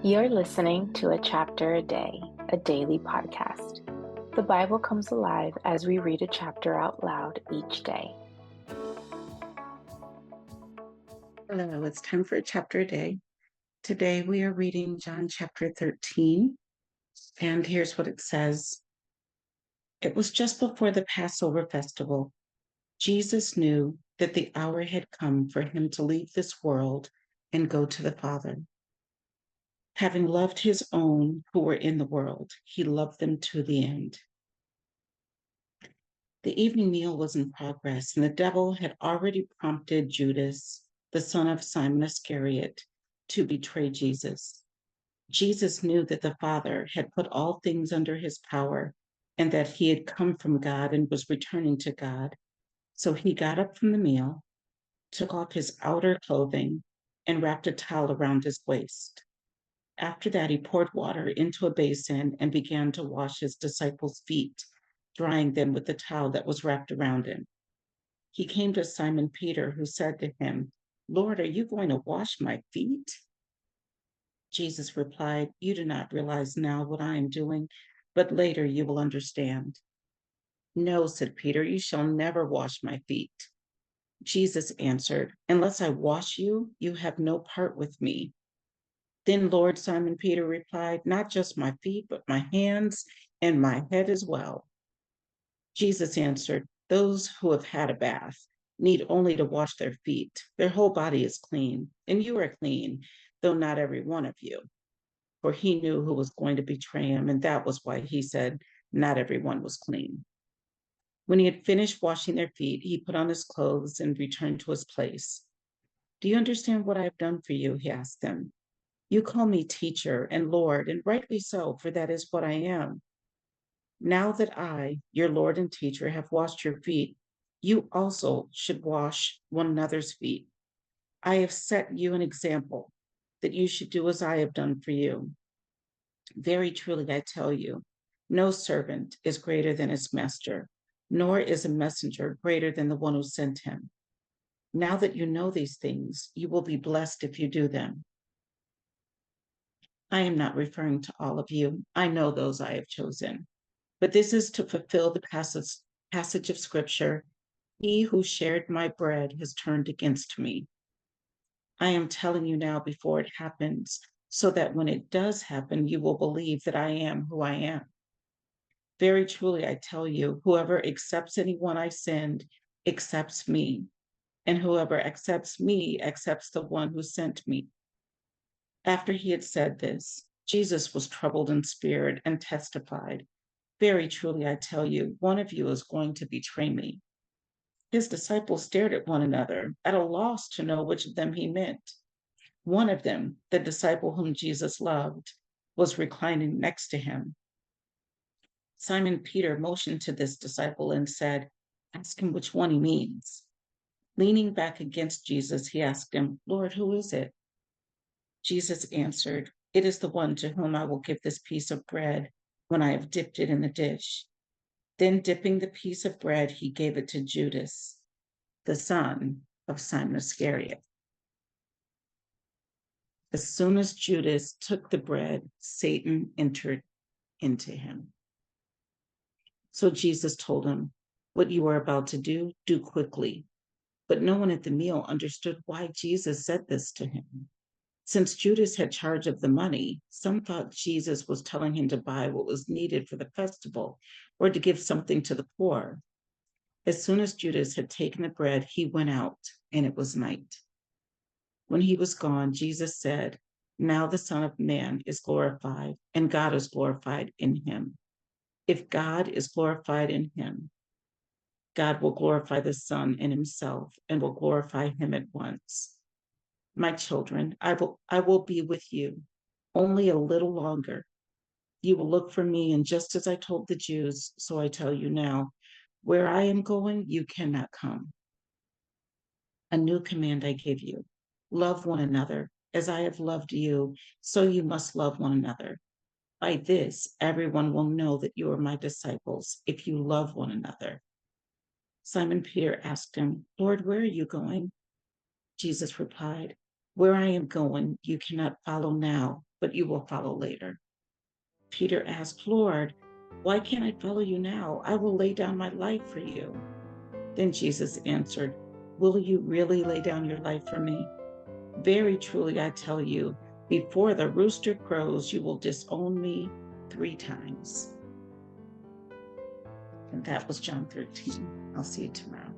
You're listening to A Chapter a Day, a daily podcast. The Bible comes alive as we read a chapter out loud each day. Hello, it's time for a chapter a day. Today we are reading John chapter 13, and here's what it says. It was just before the Passover festival. Jesus knew that the hour had come for him to leave this world and go to the Father. Having loved his own who were in the world, he loved them to the end. The evening meal was in progress, and the devil had already prompted Judas, the son of Simon Iscariot, to betray Jesus. Jesus knew that the Father had put all things under his power and that he had come from God and was returning to God. So he got up from the meal, took off his outer clothing, and wrapped a towel around his waist. After that, he poured water into a basin and began to wash his disciples' feet, drying them with the towel that was wrapped around him. He came to Simon Peter, who said to him, "Lord, are you going to wash my feet?" Jesus replied, "You do not realize now what I am doing, but later you will understand." "No," said Peter, "you shall never wash my feet." Jesus answered, "Unless I wash you, you have no part with me." "Then, Lord," Simon Peter replied, "not just my feet, but my hands and my head as well." Jesus answered, "Those who have had a bath need only to wash their feet. Their whole body is clean, and you are clean, though not every one of you." For he knew who was going to betray him, and that was why he said not everyone was clean. When he had finished washing their feet, he put on his clothes and returned to his place. "Do you understand what I have done for you?" he asked them. "You call me teacher and Lord, and rightly so, for that is what I am. Now that I, your Lord and teacher, have washed your feet, you also should wash one another's feet. I have set you an example that you should do as I have done for you. Very truly, I tell you, no servant is greater than his master, nor is a messenger greater than the one who sent him. Now that you know these things, you will be blessed if you do them. I am not referring to all of you. I know those I have chosen. But this is to fulfill the passage of scripture. He who shared my bread has turned against me. I am telling you now before it happens, so that when it does happen, you will believe that I am who I am. Very truly, I tell you, whoever accepts anyone I send accepts me, and whoever accepts me accepts the one who sent me. After he had said this, Jesus was troubled in spirit and testified, "Very truly, I tell you, one of you is going to betray me." His disciples stared at one another, at a loss to know which of them he meant. One of them, the disciple whom Jesus loved, was reclining next to him. Simon Peter motioned to this disciple and said, "Ask him which one he means." Leaning back against Jesus, he asked him, "Lord, who is it?" Jesus answered, "It is the one to whom I will give this piece of bread when I have dipped it in the dish." Then, dipping the piece of bread, he gave it to Judas, the son of Simon Iscariot. As soon as Judas took the bread, Satan entered into him. So Jesus told him, "What you are about to do, do quickly." But no one at the meal understood why Jesus said this to him. Since Judas had charge of the money, some thought Jesus was telling him to buy what was needed for the festival or to give something to the poor. As soon as Judas had taken the bread, he went out, and it was night. When he was gone, Jesus said, "Now the Son of Man is glorified, and God is glorified in him. If God is glorified in him, God will glorify the Son in himself and will glorify him at once. My children, I will be with you only a little longer. You will look for me, and just as I told the Jews, so I tell you now, where I am going, you cannot come. A new command I give you: love one another. As I have loved you, so you must love one another. By this, everyone will know that you are my disciples, if you love one another." Simon Peter asked him, "Lord, where are you going?" Jesus replied, Where I am going, you cannot follow now, but you will follow later. Peter asked, Lord, why can't I follow you now? I will lay down my life for you. Then Jesus answered, will you really lay down your life for me? Very truly, I tell you, before the rooster crows, you will disown me 3 times. And that was John 13. I'll see you tomorrow.